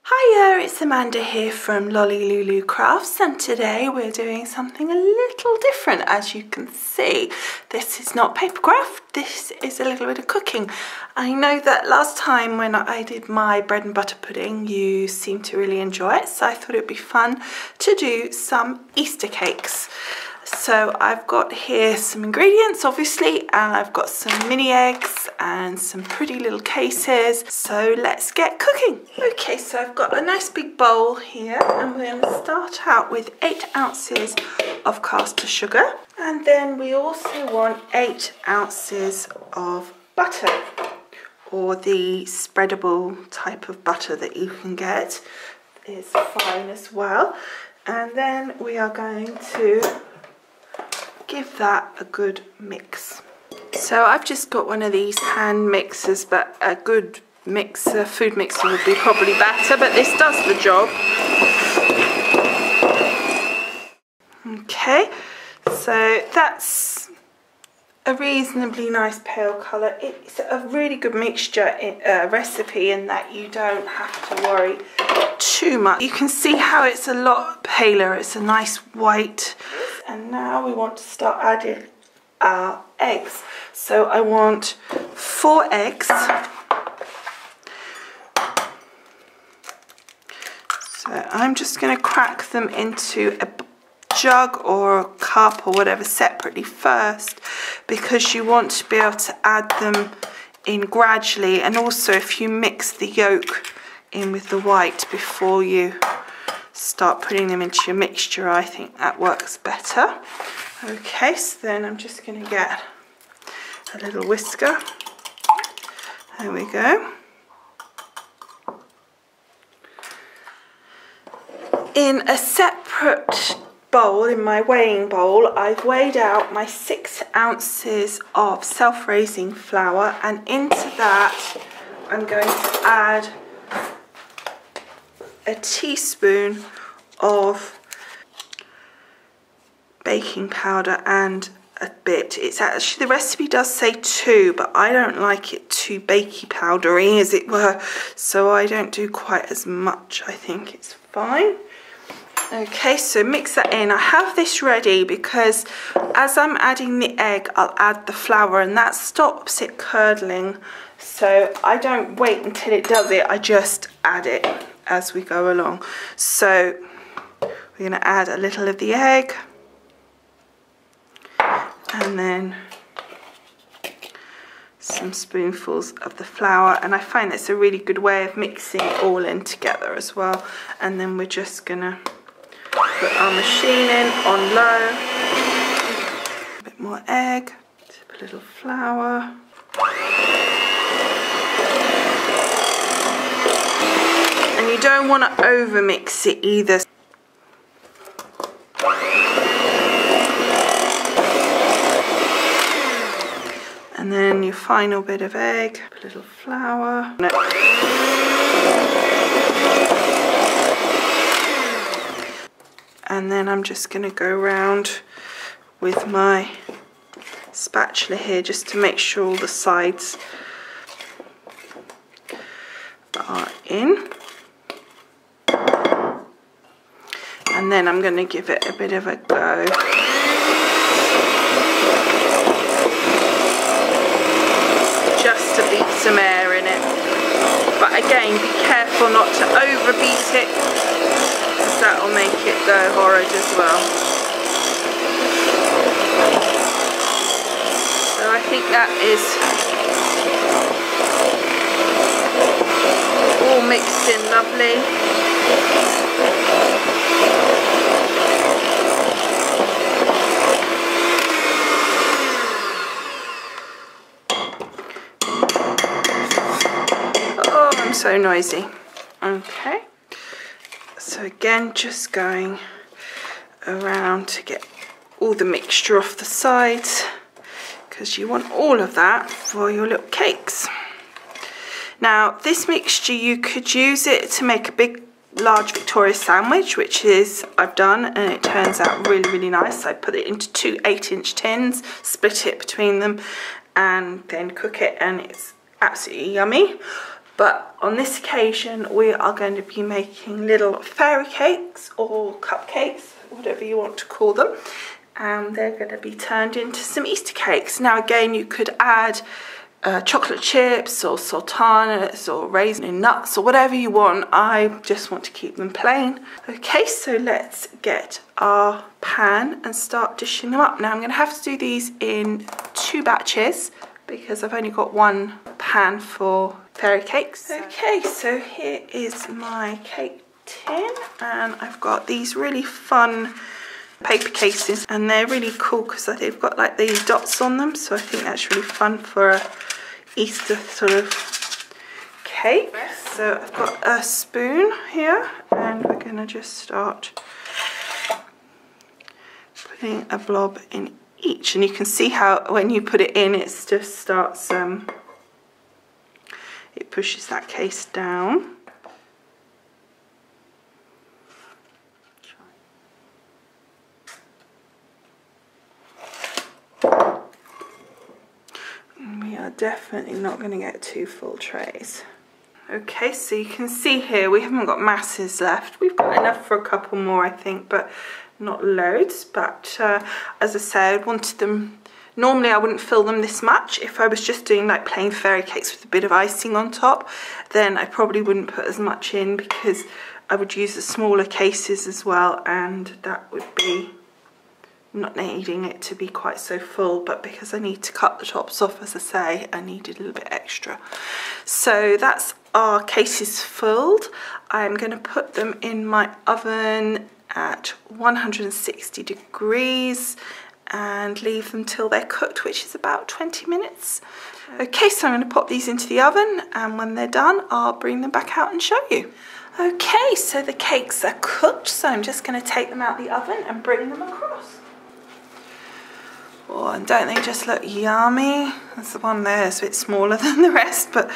Hiya, it's Amanda here from Lolli Lulu Crafts, and today we're doing something a little different. As you can see, this is not paper craft, this is a little bit of cooking. I know that last time when I did my bread and butter pudding you seemed to really enjoy it, so I thought it would be fun to do some Easter cakes. So I've got here some ingredients obviously, and I've got some mini eggs and some pretty little cases, so let's get cooking. Okay, so I've got a nice big bowl here, and we're going to start out with 8 ounces of castor sugar, and then we also want 8 ounces of butter, or the spreadable type of butter that you can get is fine as well. And then we are going to give that a good mix. So I've just got one of these hand mixers, but a good mixer, food mixer would be probably better, but this does the job. Okay, so that's a reasonably nice pale colour. It's a really good mixture recipe in that you don't have to worry too much. You can see how it's a lot paler, it's a nice white. And now we want to start adding our eggs. So I want 4 eggs. So I'm just going to crack them into a jug or a cup or whatever separately first, because you want to be able to add them in gradually, and also if you mix the yolk in with the white before you start putting them into your mixture, I think that works better. Okay, so then I'm just going to get a little whisker. There we go. In a separate bowl, in my weighing bowl, I've weighed out my 6 ounces of self-raising flour, and into that I'm going to add a teaspoon of baking powder and a bit. It's actually, the recipe does say 2, but I don't like it too bakey powdery as it were, so I don't do quite as much. I think it's fine. Okay, so mix that in. I have this ready because as I'm adding the egg, I'll add the flour, and that stops it curdling. So I don't wait until it does it, I just add it as we go along. So we're going to add a little of the egg, and then some spoonfuls of the flour, and I find that's a really good way of mixing it all in together as well. And then we're just going to put our machine in on low, a bit more egg, a little flour. And you don't want to over mix it either. And then your final bit of egg, a little flour. And then I'm just going to go around with my spatula here just to make sure all the sides are in. And then I'm going to give it a bit of a go. Just to beat some air in it. But again, be careful not to overbeat it, because that will make it go horrid as well. So I think that is all mixed in lovely. Oh, I'm so noisy. Okay, so again, just going around to get all the mixture off the sides, because you want all of that for your little cakes. Now this mixture, you could use it to make a big large Victoria sandwich, which is I've done, and it turns out really, really nice. I put it into 2 8-inch tins, split it between them, and then cook it, and it's absolutely yummy. But on this occasion, we are going to be making little fairy cakes or cupcakes, whatever you want to call them. And they're going to be turned into some Easter cakes. Now again, you could add chocolate chips or sultanas or raisin nuts or whatever you want. I just want to keep them plain. Okay, so let's get our pan and start dishing them up. Now I'm going to have to do these in 2 batches because I've only got 1 pan for fairy cakes. Okay, so here is my cake tin, and I've got these really fun paper cases, and they're really cool because they've got like these dots on them, so I think that's really fun for a Easter sort of cake. So I've got a spoon here, and we're going to just start putting a blob in each, and you can see how when you put it in, it just starts it pushes that case down. We are definitely not going to get 2 full trays. Okay, so you can see here we haven't got masses left. We've got enough for a couple more, I think, but not loads. But as I said, I wanted them. Normally I wouldn't fill them this much. If I was just doing like plain fairy cakes with a bit of icing on top, then I probably wouldn't put as much in because I would use the smaller cases as well, and that would be not needing it to be quite so full. But because I need to cut the tops off, as I say, I needed a little bit extra. So that's our cases filled. I'm going to put them in my oven at 160 degrees and leave them till they're cooked, which is about 20 minutes. Okay, so I'm going to pop these into the oven, and when they're done, I'll bring them back out and show you. Okay, so the cakes are cooked, so I'm just going to take them out the oven and bring them across. Oh, and don't they just look yummy? There's the one there, it's a bit smaller than the rest, but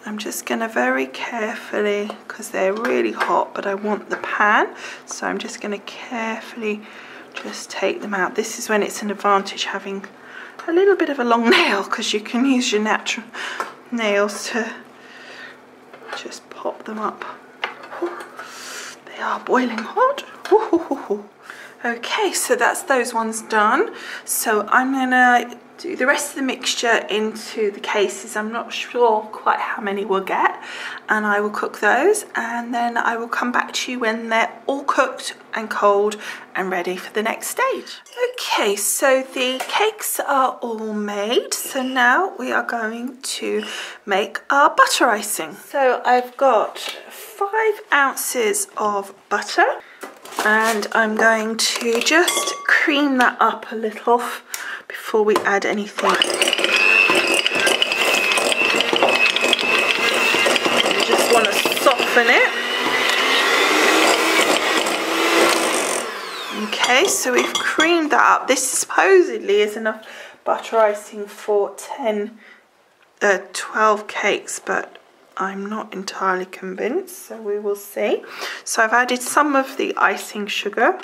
I'm just going to very carefully, because they're really hot, but I want the pan, so I'm just going to carefully just take them out. This is when it's an advantage having a little bit of a long nail, because you can use your natural nails to just pop them up. They are boiling hot. Okay, so that's those ones done. So I'm gonna do the rest of the mixture into the cases. I'm not sure quite how many we'll get, and I will cook those, and then I will come back to you when they're all cooked and cold and ready for the next stage. Okay, so the cakes are all made, so now we are going to make our butter icing. So I've got 5 ounces of butter, and I'm going to just cream that up a little before we add anything. You just want to soften it. Okay, so we've creamed that up. This supposedly is enough butter icing for 12 cakes, but I'm not entirely convinced, so we will see. So I've added some of the icing sugar.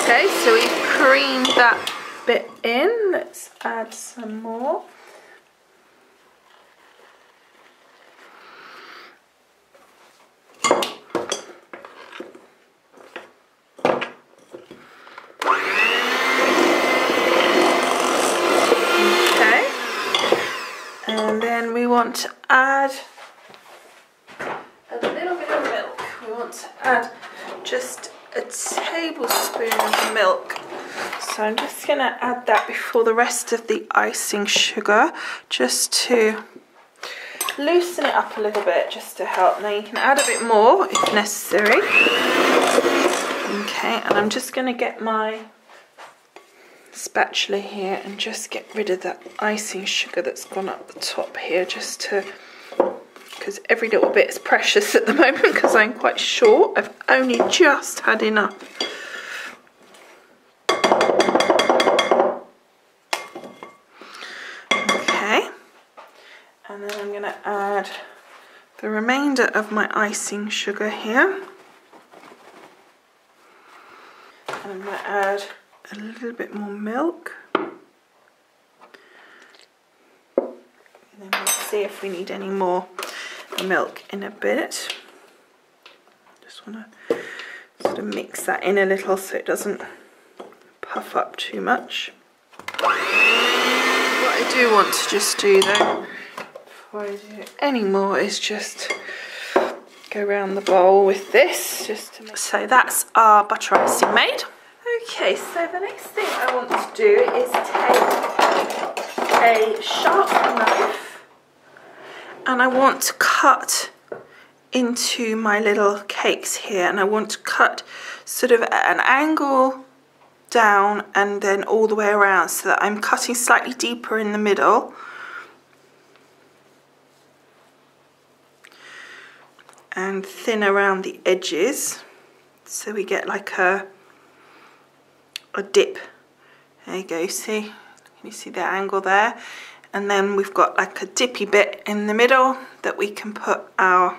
Okay, so we've creamed that bit in. Let's add some more. And then we want to add a little bit of milk. We want to add just a tablespoon of milk. So I'm just going to add that before the rest of the icing sugar, just to loosen it up a little bit, just to help. Now you can add a bit more if necessary. Okay, and I'm just going to get my spatula here and just get rid of that icing sugar that's gone up the top here, just to, because every little bit is precious at the moment, because I'm quite short. I've only just had enough. Okay, and then I'm going to add the remainder of my icing sugar here, and I'm going to add a little bit more milk. then we'll see if we need any more milk in a bit. Just want to sort of mix that in a little so it doesn't puff up too much. What I do want to just do though, before I do any more, is just go around the bowl with this, just to make... So that's our butter icing made. Okay, so the next thing I want to do is take a sharp knife and I want to cut into my little cakes here, and I want to cut sort of at an angle down and then all the way around, so that I'm cutting slightly deeper in the middle and thin around the edges, so we get like a dip. There you go, see? Can you see the angle there? And then we've got like a dippy bit in the middle that we can put our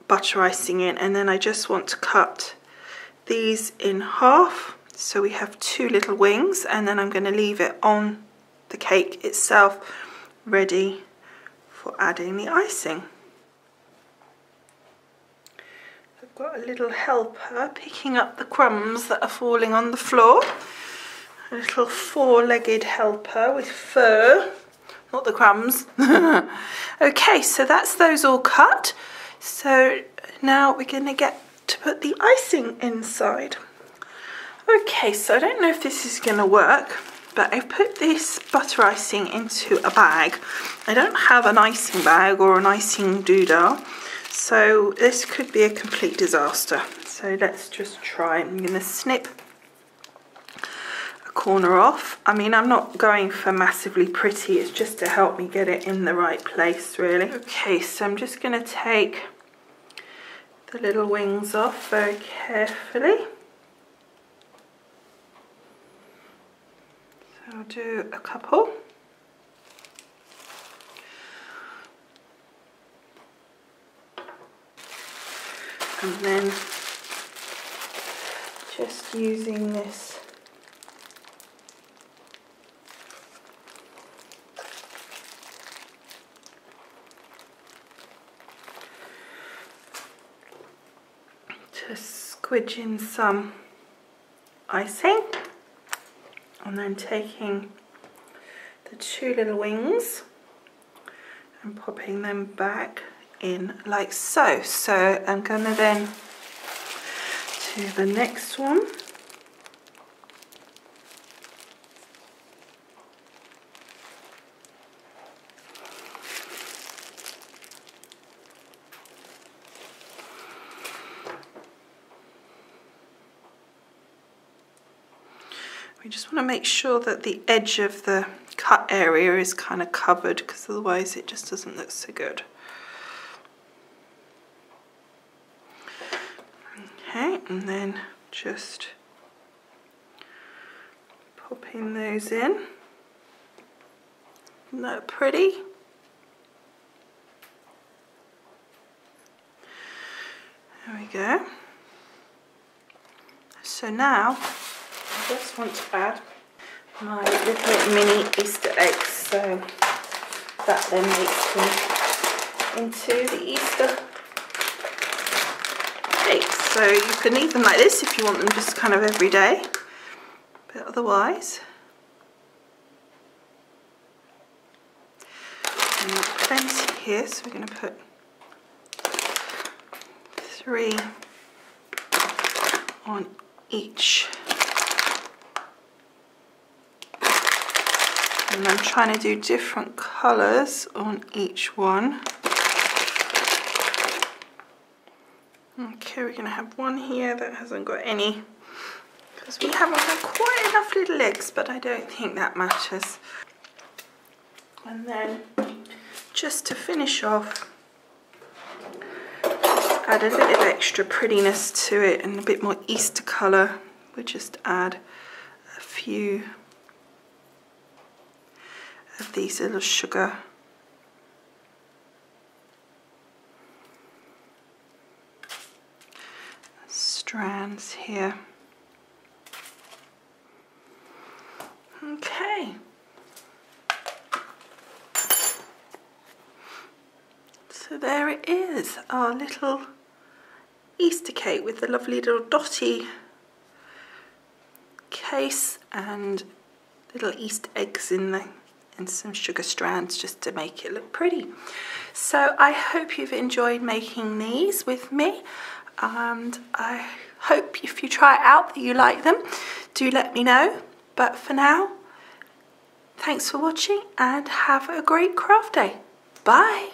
butter icing in. And then I just want to cut these in half, so we have two little wings, and then I'm going to leave it on the cake itself ready for adding the icing. I've got a little helper picking up the crumbs that are falling on the floor. A little four-legged helper with fur, not the crumbs. Okay, so that's those all cut. So now we're going to get to put the icing inside. Okay, so I don't know if this is going to work, but I've put this butter icing into a bag. I don't have an icing bag or an icing doodah, so this could be a complete disaster. So let's just try. I'm going to snip a corner off. I mean, I'm not going for massively pretty, it's just to help me get it in the right place, really. Okay, so I'm just going to take the little wings off very carefully. So I'll do a couple. And then just using this to squidge in some icing, and then taking the two little wings and popping them back in like so. So I'm going to then do the next one. We just want to make sure that the edge of the cut area is kind of covered, because otherwise it just doesn't look so good. Okay, and then just popping those in. Isn't that pretty? There we go. So now I just want to add my little mini Easter eggs, so that then makes them into the Easter cakes. So you can eat them like this if you want them just kind of every day, but otherwise, and there's plenty here, so we're going to put 3 on each. And I'm trying to do different colours on each one. Okay, we're going to have one here that hasn't got any, because we haven't got quite enough little eggs, but I don't think that matters. And then just to finish off, just add a little extra prettiness to it and a bit more Easter colour. We'll just add a few of these little sugar strands here. Okay, there it is, our little Easter cake with the lovely little dotty case and little Easter eggs in there and some sugar strands just to make it look pretty. So I hope you've enjoyed making these with me, and I hope if you try it out that you like them. Do let me know. But for now, thanks for watching and have a great craft day. Bye.